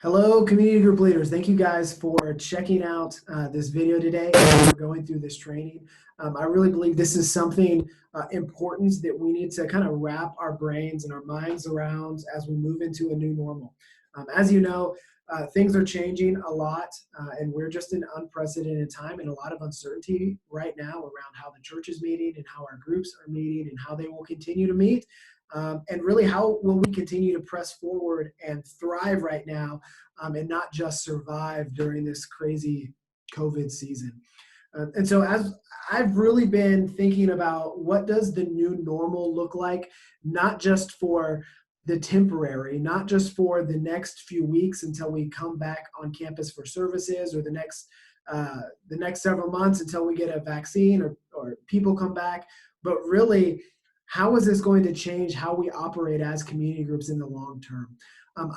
Hello, community group leaders. Thank you guys for checking out this video today and for going through this training. I really believe this is something important that we need to kind of wrap our brains and our minds around as we move into a new normal. As you know, things are changing a lot, and we're just in unprecedented time and a lot of uncertainty right now around how the church is meeting and how our groups are meeting and how they will continue to meet. And really, how will we continue to press forward and thrive right now and not just survive during this crazy COVID season? And so as I've really been thinking about what does the new normal look like, not just for the temporary, not just for the next few weeks until we come back on campus for services, or the next several months until we get a vaccine or people come back, but really, how is this going to change how we operate as community groups in the long term?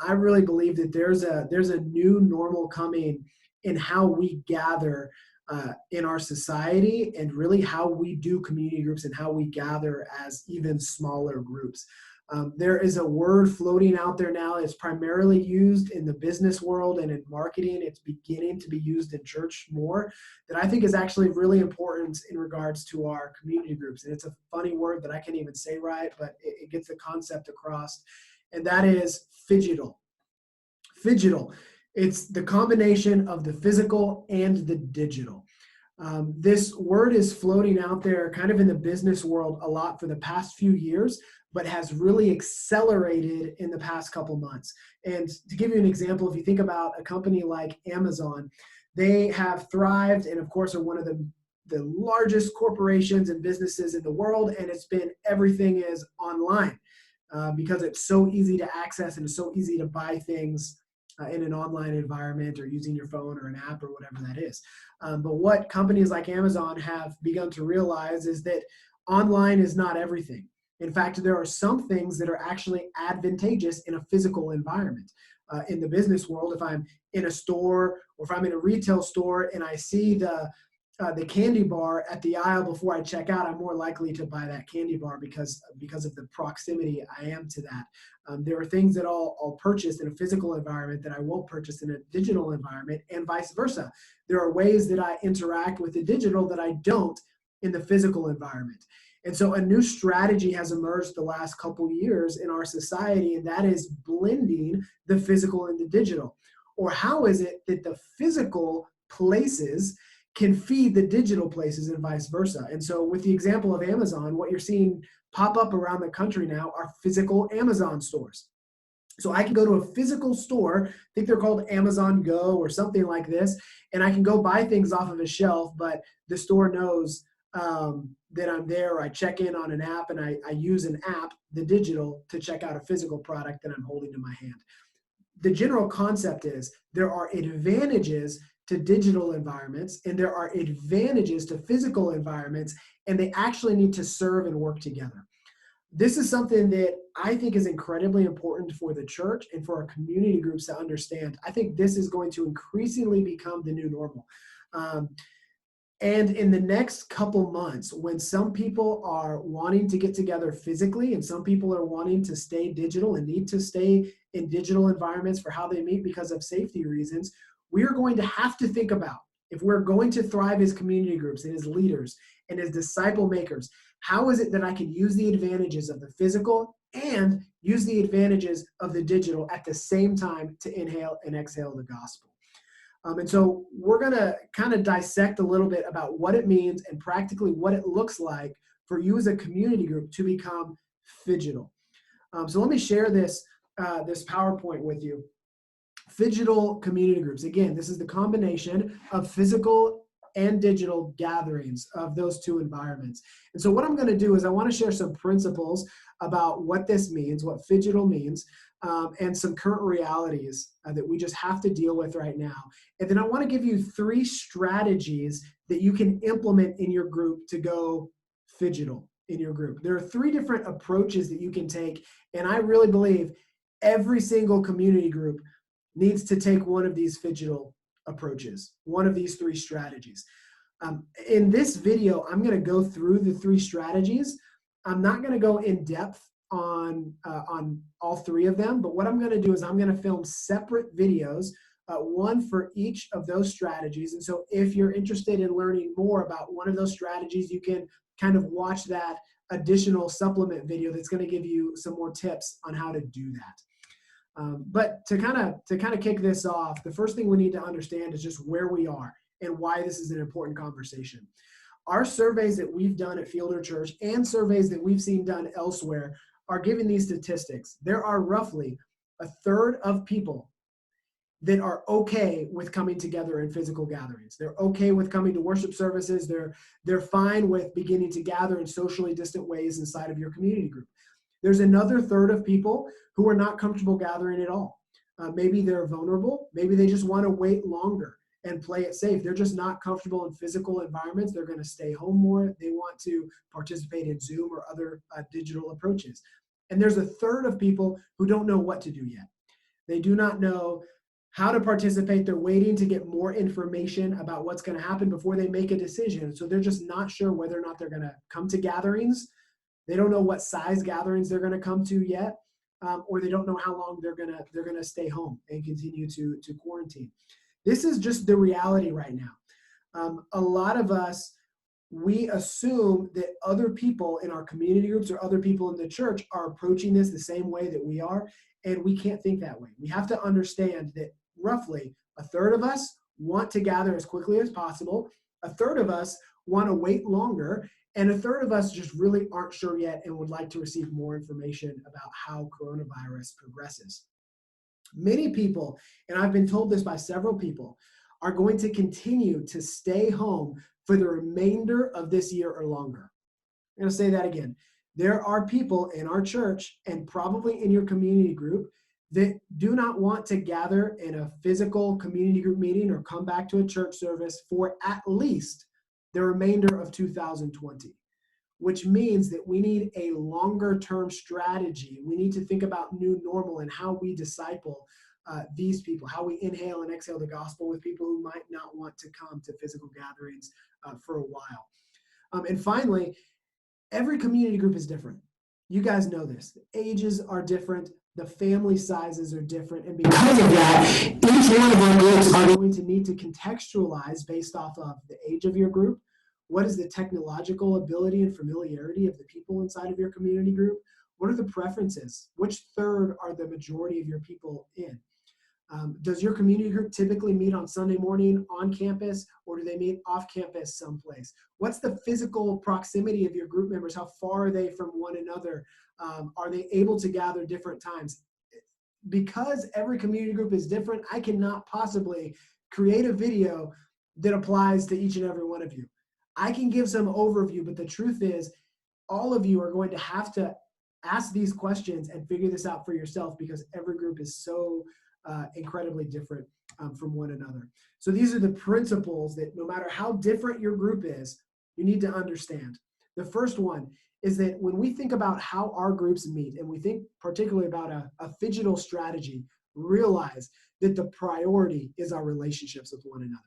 I really believe that there's a new normal coming in how we gather in our society, and really how we do community groups and how we gather as even smaller groups. There is a word floating out there now. It's primarily used in the business world and in marketing. It's beginning to be used in church more, that I think is actually really important in regards to our community groups. And it's a funny word that I can't even say right, but it gets the concept across. And that is phygital. Phygital. It's the combination of the physical and the digital. This word is floating out there kind of in the business world a lot for the past few years, but has really accelerated in the past couple months. And to give you an example, if you think about a company like Amazon, they have thrived and of course are one of the largest corporations and businesses in the world, and it's been everything is online because it's so easy to access and it's so easy to buy things in an online environment or using your phone or an app or whatever that is. But what companies like Amazon have begun to realize is that online is not everything. In fact, there are some things that are actually advantageous in a physical environment. In the business world, if I'm in a store or if I'm in a retail store and I see the candy bar at the aisle before I check out, I'm more likely to buy that candy bar because of the proximity I am to that. There are things that I'll purchase in a physical environment that I won't purchase in a digital environment, and vice versa. There are ways that I interact with the digital that I don't in the physical environment. And so a new strategy has emerged the last couple years in our society, and that is blending the physical and the digital. Or how is it that the physical places can feed the digital places and vice versa? And so with the example of Amazon, what you're seeing pop up around the country now are physical Amazon stores. So I can go to a physical store, I think they're called Amazon Go or something like this, and I can go buy things off of a shelf, but the store knows that I'm there, or I check in on an app and I use an app, the digital, to check out a physical product that I'm holding in my hand. The general concept is there are advantages to digital environments and there are advantages to physical environments, and they actually need to serve and work together. This is something that I think is incredibly important for the church and for our community groups to understand. I think this is going to increasingly become the new normal. And in the next couple months, when some people are wanting to get together physically and some people are wanting to stay digital and need to stay in digital environments for how they meet because of safety reasons, we are going to have to think about, if we're going to thrive as community groups and as leaders and as disciple makers, how is it that I can use the advantages of the physical and use the advantages of the digital at the same time to inhale and exhale the gospel? And so we're going to kind of dissect a little bit about what it means and practically what it looks like for you as a community group to become phygital. So let me share this PowerPoint with you. Phygital community groups. Again, this is the combination of physical and digital gatherings of those two environments. And so what I'm going to do is I want to share some principles about what this means, what phygital means, and some current realities that we just have to deal with right now. And then I want to give you 3 strategies that you can implement in your group to go phygital in your group. There are 3 different approaches that you can take, and I really believe every single community group needs to take one of these phygital approaches, one of these 3 strategies. In this video, I'm going to go through the 3 strategies. I'm not going to go in depth on all three of them, but what I'm going to do is I'm going to film separate videos, one for each of those strategies. And so if you're interested in learning more about one of those strategies, you can kind of watch that additional supplement video that's going to give you some more tips on how to do that. But to kind of kick this off, the first thing we need to understand is just where we are and why this is an important conversation. Our surveys that we've done at Fielder Church and surveys that we've seen done elsewhere are giving these statistics. There are roughly a third of people that are okay with coming together in physical gatherings. They're okay with coming to worship services. They're fine with beginning to gather in socially distant ways inside of your community group. There's another third of people who are not comfortable gathering at all. Maybe they're vulnerable. Maybe they just want to wait longer and play it safe. They're just not comfortable in physical environments. They're going to stay home more. They want to participate in Zoom or other digital approaches. And there's a third of people who don't know what to do yet. They do not know how to participate. They're waiting to get more information about what's going to happen before they make a decision. So they're just not sure whether or not they're going to come to gatherings. They don't know what size gatherings they're going to come to yet, or they don't know how long they're going to stay home and continue to quarantine. This is just the reality right now. A lot of us, we assume that other people in our community groups or other people in the church are approaching this the same way that we are, and we can't think that way. We have to understand that roughly a third of us want to gather as quickly as possible, a third of us want to wait longer, and a third of us just really aren't sure yet and would like to receive more information about how coronavirus progresses. Many people, and I've been told this by several people, are going to continue to stay home for the remainder of this year or longer. I'm going to say that again. There are people in our church and probably in your community group that do not want to gather in a physical community group meeting or come back to a church service for at least the remainder of 2020, which means that we need a longer term strategy. We need to think about new normal and how we disciple these people, how we inhale and exhale the gospel with people who might not want to come to physical gatherings for a while. And finally, every community group is different. You guys know this. The ages are different. The family sizes are different. And because of that, each one of our groups are going to need to contextualize based off of the age of your group. What is the technological ability and familiarity of the people inside of your community group? What are the preferences? Which third are the majority of your people in? Does your community group typically meet on Sunday morning on campus, or do they meet off campus someplace? What's the physical proximity of your group members? How far are they from one another? Are they able to gather different times? Because every community group is different, I cannot possibly create a video that applies to each and every one of you. I can give some overview, but the truth is all of you are going to have to ask these questions and figure this out for yourself, because every group is so incredibly different from one another. So these are the principles that no matter how different your group is, you need to understand. The first one is that when we think about how our groups meet, and we think particularly about a Phygital strategy, realize that the priority is our relationships with one another.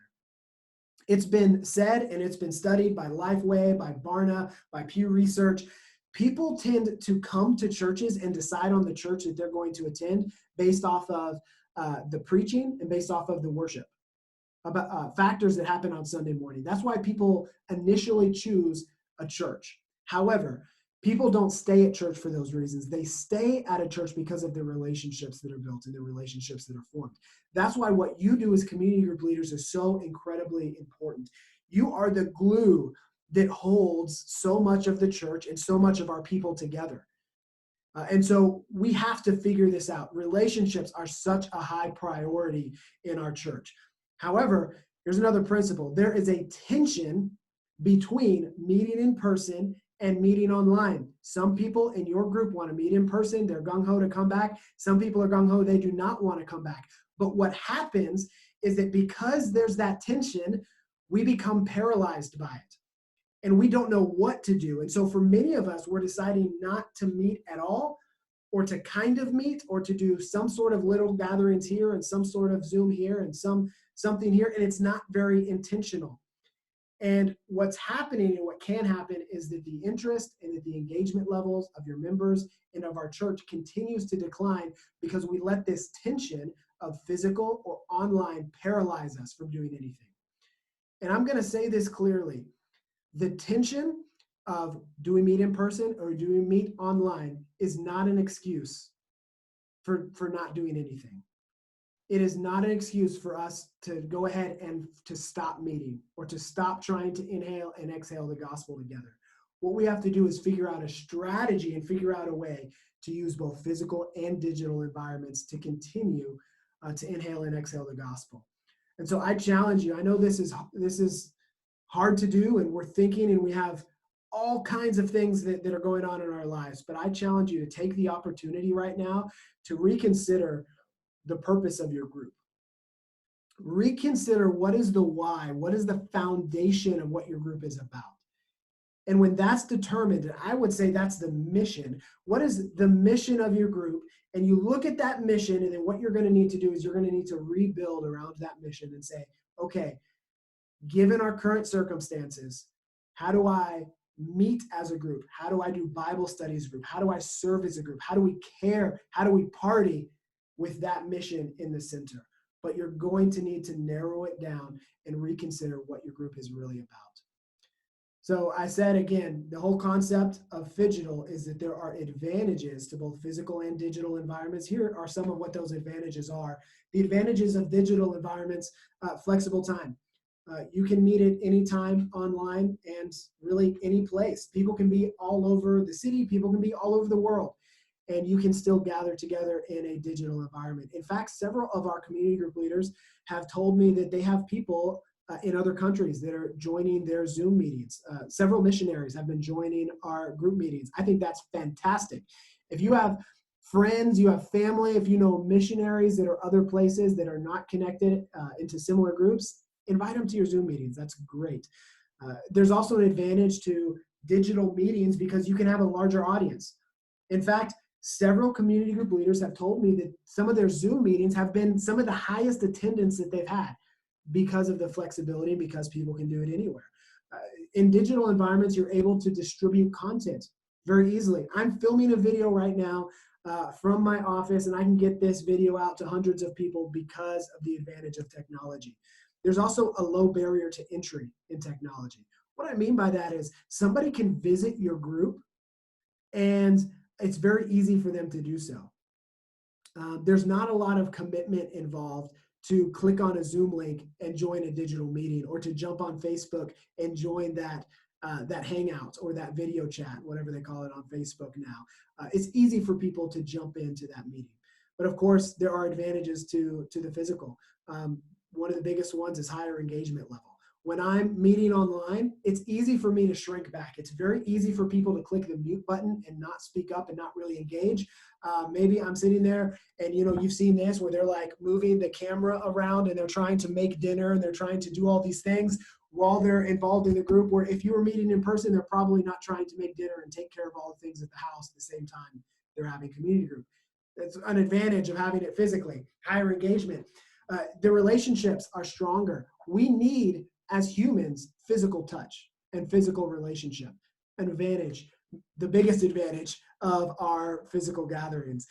It's been said and it's been studied by Lifeway, by Barna, by Pew Research. People tend to come to churches and decide on the church that they're going to attend based off of the preaching and based off of the worship, about factors that happen on Sunday morning. That's why people initially choose a church. However, people don't stay at church for those reasons. They stay at a church because of the relationships that are built and the relationships that are formed. That's why what you do as community group leaders is so incredibly important. You are the glue that holds so much of the church and so much of our people together. And so we have to figure this out. Relationships are such a high priority in our church. However, here's another principle. There is a tension between meeting in person and meeting online. Some people in your group want to meet in person. They're gung-ho to come back. Some people are gung-ho. They do not want to come back. But what happens is that because there's that tension, we become paralyzed by it. And we don't know what to do. And so for many of us, we're deciding not to meet at all, or to kind of meet, or to do some sort of little gatherings here and some sort of Zoom here and something here. And it's not very intentional. And what's happening and what can happen is that the interest and that the engagement levels of your members and of our church continues to decline because we let this tension of physical or online paralyze us from doing anything. And I'm going to say this clearly. The tension of do we meet in person or do we meet online is not an excuse for not doing anything. It is not an excuse for us to go ahead and to stop meeting or to stop trying to inhale and exhale the gospel together. What we have to do is figure out a strategy and figure out a way to use both physical and digital environments to continue to inhale and exhale the gospel. And so I challenge you. I know this is hard to do, and we're thinking, and we have all kinds of things that are going on in our lives. But I challenge you to take the opportunity right now to reconsider the purpose of your group. Reconsider what is the why, what is the foundation of what your group is about. And when that's determined, I would say that's the mission. What is the mission of your group? And you look at that mission, and then what you're going to need to do is you're going to need to rebuild around that mission and say, okay, given our current circumstances, how do I meet as a group? How do I do Bible studies group? How do I serve as a group? How do we care? How do we party with that mission in the center? But you're going to need to narrow it down and reconsider what your group is really about. So I said again, the whole concept of Phygital is that there are advantages to both physical and digital environments. Here are some of what those advantages are. The advantages of digital environments: flexible time. You can meet at any time online and really any place. People can be all over the city. People can be all over the world. And you can still gather together in a digital environment. In fact, several of our community group leaders have told me that they have people in other countries that are joining their Zoom meetings. Several missionaries have been joining our group meetings. I think that's fantastic. If you have friends, you have family, if you know missionaries that are other places that are not connected into similar groups, invite them to your Zoom meetings. That's great. There's also an advantage to digital meetings because you can have a larger audience. In fact, several community group leaders have told me that some of their Zoom meetings have been some of the highest attendance that they've had because of the flexibility, because people can do it anywhere. In digital environments, you're able to distribute content very easily. I'm filming a video right now from my office, and I can get this video out to hundreds of people because of the advantage of technology. There's also a low barrier to entry in technology. What I mean by that is somebody can visit your group, and it's very easy for them to do so. There's not a lot of commitment involved to click on a Zoom link and join a digital meeting, or to jump on Facebook and join that hangout or that video chat, whatever they call it on Facebook now. It's easy for people to jump into that meeting. But of course, there are advantages to the physical. One of the biggest ones is higher engagement level. When I'm meeting online, it's easy for me to shrink back. It's very easy for people to click the mute button and not speak up and not really engage. Maybe I'm sitting there and, you've seen this where they're like moving the camera around and they're trying to make dinner and they're trying to do all these things while they're involved in the group, where if you were meeting in person, they're probably not trying to make dinner and take care of all the things at the house at the same time they're having community group. That's an advantage of having it physically. Higher engagement. The relationships are stronger. We need, as humans, physical touch and physical relationship. An advantage, the biggest advantage of our physical gatherings.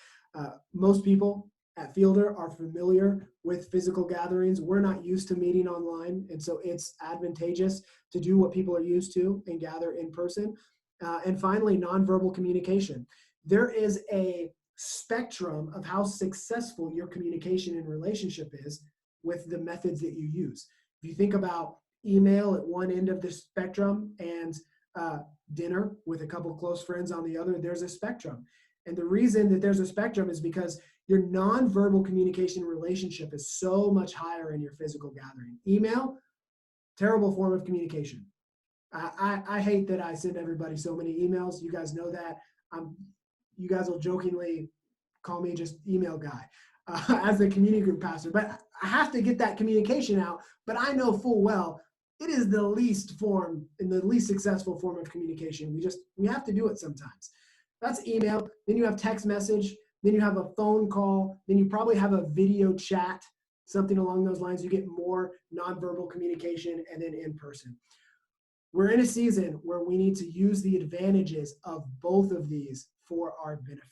Most people at Fielder are familiar with physical gatherings. We're not used to meeting online, and so it's advantageous to do what people are used to and gather in person. And finally, nonverbal communication. There is a spectrum of how successful your communication and relationship is with the methods that you use. If you think about email at one end of the spectrum and dinner with a couple close friends on the other, there's a spectrum. And the reason that there's a spectrum is because your nonverbal communication relationship is so much higher in your physical gathering. Email, terrible form of communication. I hate that I send everybody so many emails. You guys know that. You guys will jokingly call me just email guy as a community group pastor. But I have to get that communication out. But I know full well it is the least form and the least successful form of communication. We have to do it sometimes. That's email. Then you have text message. Then you have a phone call. Then you probably have a video chat, something along those lines. You get more nonverbal communication, and then in person. we're in a season where we need to use the advantages of both of these for our benefit.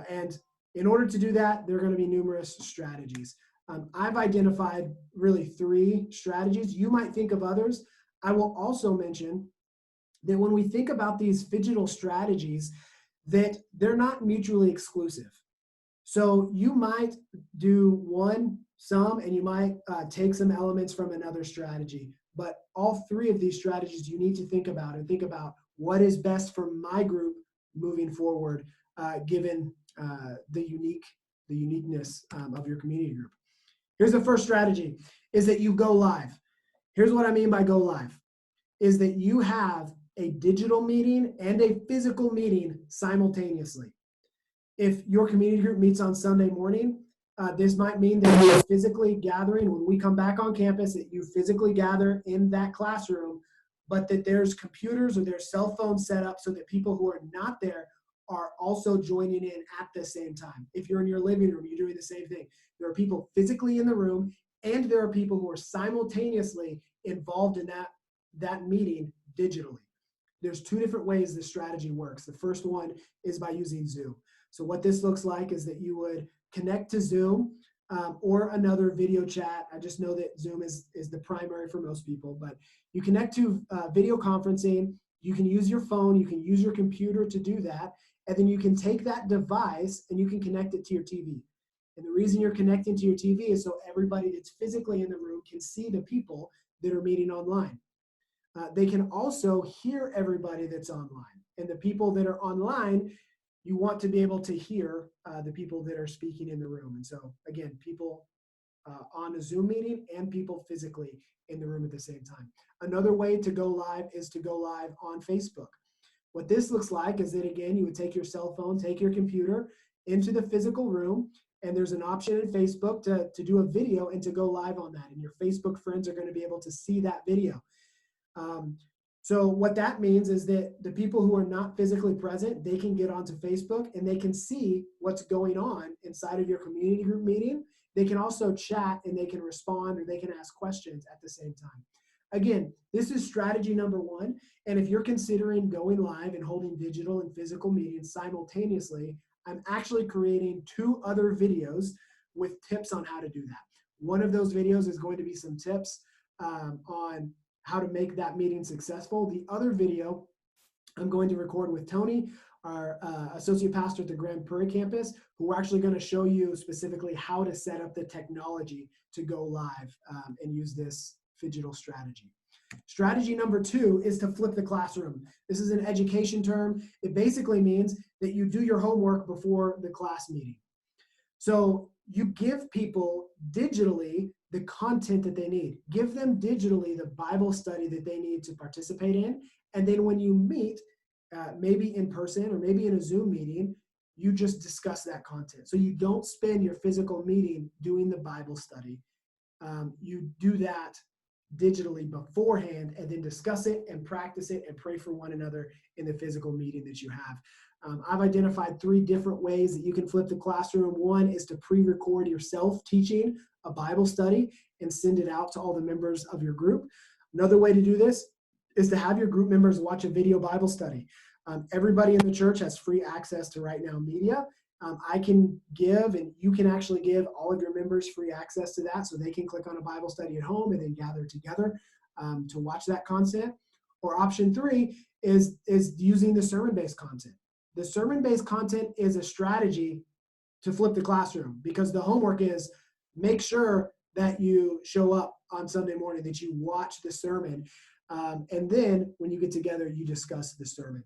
And in order to do that, there are going to be numerous strategies. I've identified really 3 strategies. You might think of others. I will also mention that when we think about these Phygital strategies, that they're not mutually exclusive. So you might do some, and you might take some elements from another strategy. But all 3 of these strategies you need to think about, and think about what is best for my group moving forward, given the uniqueness of your community group. Here's the first strategy, is that you go live. Here's what I mean by go live, is that you have a digital meeting and a physical meeting simultaneously. If your community group meets on Sunday morning, this might mean that you're physically gathering when we come back on campus, that you physically gather in that classroom, but that there's computers or there's cell phones set up so that people who are not there are also joining in at the same time. If you're in your living room, you're doing the same thing. There are people physically in the room, and there are people who are simultaneously involved in that meeting digitally. There's 2 different ways this strategy works. The first one is by using Zoom. So what this looks like is that you would connect to Zoom or another video chat. I just know that Zoom is the primary for most people, but you connect to video conferencing. You can use your phone, you can use your computer to do that, and then you can take that device and you can connect it to your TV. And the reason you're connecting to your TV is so everybody that's physically in the room can see the people that are meeting online. They can also hear everybody that's online. And the people that are online, you want to be able to hear the people that are speaking in the room. And so, again, people on a Zoom meeting and people physically in the room at the same time. Another way to go live is to go live on Facebook. What this looks like is that, again, you would take your cell phone, take your computer into the physical room, and there's an option in Facebook to do a video and to go live on that. And your Facebook friends are going to be able to see that video. So what that means is that the people who are not physically present, they can get onto Facebook and they can see what's going on inside of your community group meeting. They can also chat and they can respond, or they can ask questions at the same time. Again, this is strategy number 1. And if you're considering going live and holding digital and physical meetings simultaneously, I'm actually creating 2 other videos with tips on how to do that. One of those videos is going to be some tips on how to make that meeting successful. The other video I'm going to record with Tony, our associate pastor at the Grand Prairie campus, who we're actually going to show you specifically how to set up the technology to go live and use this Phygital strategy. Strategy number 2 is to flip the classroom. This is an education term. It basically means that you do your homework before the class meeting. So you give people digitally the content that they need. Give them digitally the Bible study that they need to participate in. And then when you meet, maybe in person or maybe in a Zoom meeting, you just discuss that content. So you don't spend your physical meeting doing the Bible study. You do that digitally beforehand and then discuss it and practice it and pray for one another in the physical meeting that you have. I've identified 3 different ways that you can flip the classroom. One is to pre-record yourself teaching a Bible study and send it out to all the members of your group. Another way to do this is to have your group members watch a video Bible study. Everybody in the church has free access to Right Now Media. I can give, and you can actually give all of your members free access to that, so they can click on a Bible study at home and then gather together to watch that content. Or option 3 is using the sermon-based content. The sermon-based content is a strategy to flip the classroom, because the homework is make sure that you show up on Sunday morning, that you watch the sermon, and then when you get together, you discuss the sermon.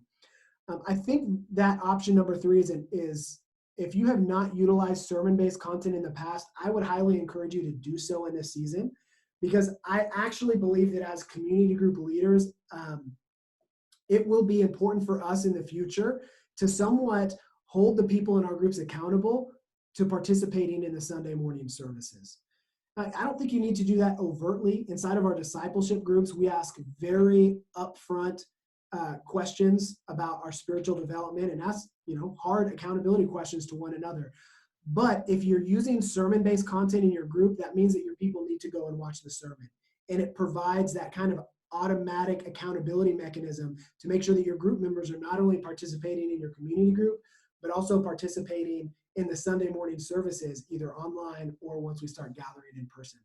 I think that option number 3 is if you have not utilized sermon-based content in the past, I would highly encourage you to do so in this season, because I actually believe that as community group leaders, it will be important for us in the future to somewhat hold the people in our groups accountable to participating in the Sunday morning services. I don't think you need to do that overtly. Inside of our discipleship groups, we ask very upfront questions about our spiritual development and ask, hard accountability questions to one another. But if you're using sermon-based content in your group, that means that your people need to go and watch the sermon. And it provides that kind of automatic accountability mechanism to make sure that your group members are not only participating in your community group, but also participating in the Sunday morning services, either online or once we start gathering in person.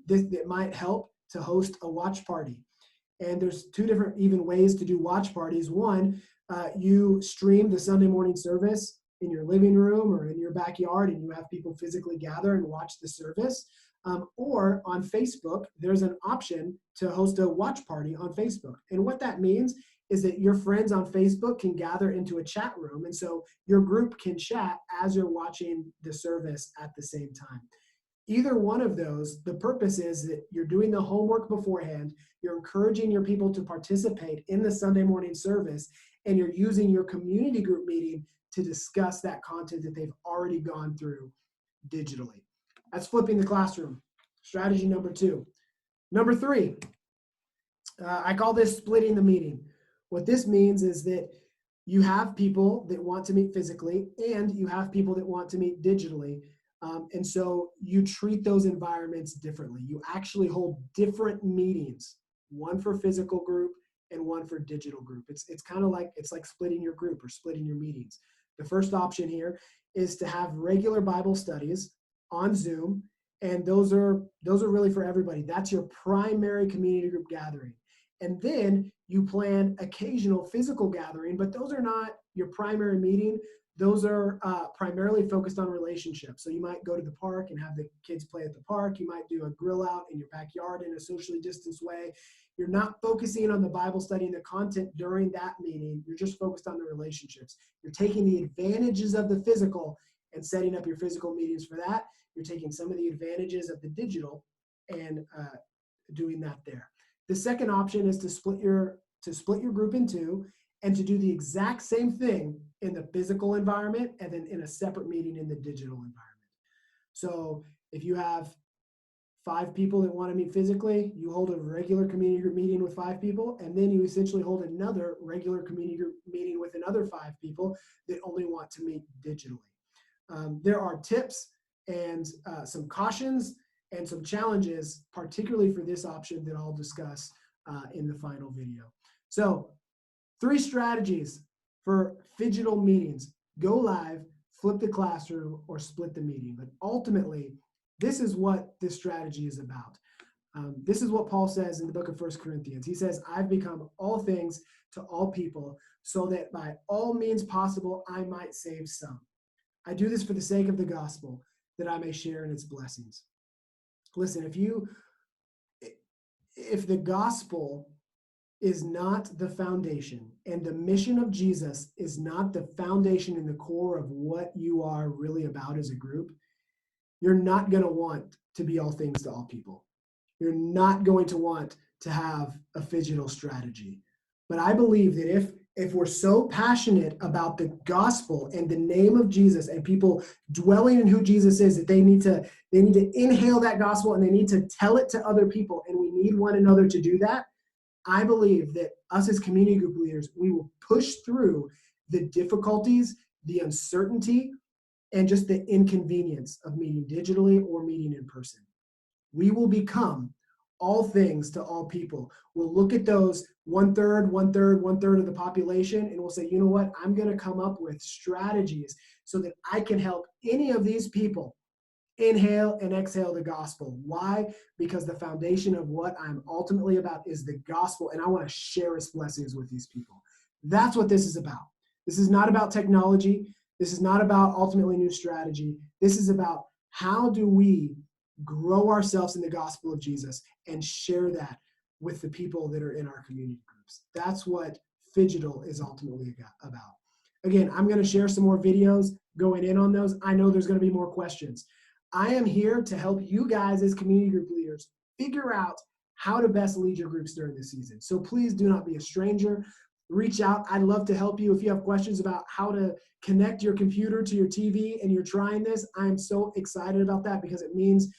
It might help to host a watch party. And there's two different even ways to do watch parties. One, you stream the Sunday morning service in your living room or in your backyard, and you have people physically gather and watch the service. Or on Facebook, there's an option to host a watch party on Facebook. And what that means is that your friends on Facebook can gather into a chat room. And so your group can chat as you're watching the service at the same time. Either one of those, the purpose is that you're doing the homework beforehand, you're encouraging your people to participate in the Sunday morning service, and you're using your community group meeting to discuss that content that they've already gone through digitally. That's flipping the classroom. Strategy number 2. Number 3, I call this splitting the meeting. What this means is that you have people that want to meet physically and you have people that want to meet digitally. And so you treat those environments differently. You actually hold different meetings, one for physical group and one for digital group. It's kind of like, it's like splitting your group or splitting your meetings. The first option here is to have regular Bible studies on Zoom, and those are really for everybody. That's your primary community group gathering. And then you plan occasional physical gathering, but those are not your primary meeting. Those are primarily focused on relationships. So you might go to the park and have the kids play at the park. You might do a grill out in your backyard in a socially distanced way. You're not focusing on the Bible study and the content during that meeting. You're just focused on the relationships. You're taking the advantages of the physical and setting up your physical meetings for that. You're taking some of the advantages of the digital and doing that there. The second option is to split your group in two and to do the exact same thing in the physical environment and then in a separate meeting in the digital environment. So if you have 5 people that want to meet physically, you hold a regular community group meeting with 5 people, and then you essentially hold another regular community group meeting with another 5 people that only want to meet digitally. There are tips and some cautions and some challenges, particularly for this option that I'll discuss in the final video. So 3 strategies for Phygital meetings: go live, flip the classroom, or split the meeting. But ultimately, this is what this strategy is about. This is what Paul says in the book of 1 Corinthians. He says, I've become all things to all people so that by all means possible, I might save some. I do this for the sake of the gospel, that I may share in its blessings. Listen, if the gospel is not the foundation and the mission of Jesus is not the foundation and the core of what you are really about as a group, you're not going to want to be all things to all people. You're not going to want to have a Phygital strategy. But I believe that if we're so passionate about the gospel and the name of Jesus and people dwelling in who Jesus is, that they need to inhale that gospel and they need to tell it to other people, and we need one another to do that, I believe that us as community group leaders, we will push through the difficulties, the uncertainty, and just the inconvenience of meeting digitally or meeting in person. We will become all things to all people. We'll look at those 1/3, 1/3, 1/3 of the population, and we'll say, you know what, I'm going to come up with strategies so that I can help any of these people inhale and exhale the gospel. Why? Because the foundation of what I'm ultimately about is the gospel, and I want to share its blessings with these people. That's what this is about. This is not about technology. This is not about ultimately new strategy. This is about how do we grow ourselves in the gospel of Jesus and share that with the people that are in our community groups. That's what Phygital is ultimately about. Again, I'm going to share some more videos going in on those. I know there's going to be more questions. I am here to help you guys as community group leaders figure out how to best lead your groups during the season. So please do not be a stranger. Reach out. I'd love to help you. If you have questions about how to connect your computer to your TV and you're trying this, I'm so excited about that because it means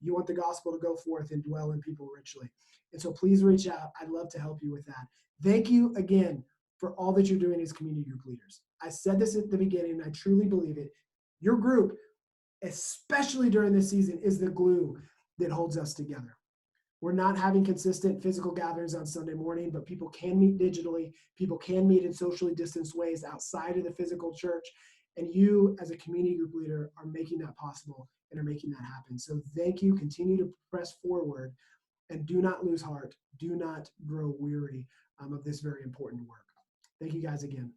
you want the gospel to go forth and dwell in people richly. And so please reach out. I'd love to help you with that. Thank you again for all that you're doing as community group leaders. I said this at the beginning, and I truly believe it. Your group, especially during this season, is the glue that holds us together. We're not having consistent physical gatherings on Sunday morning, but people can meet digitally. People can meet in socially distanced ways outside of the physical church. And you, as a community group leader, are making that possible and are making that happen. So thank you. Continue to press forward and do not lose heart. Do not grow weary of this very important work. Thank you guys again.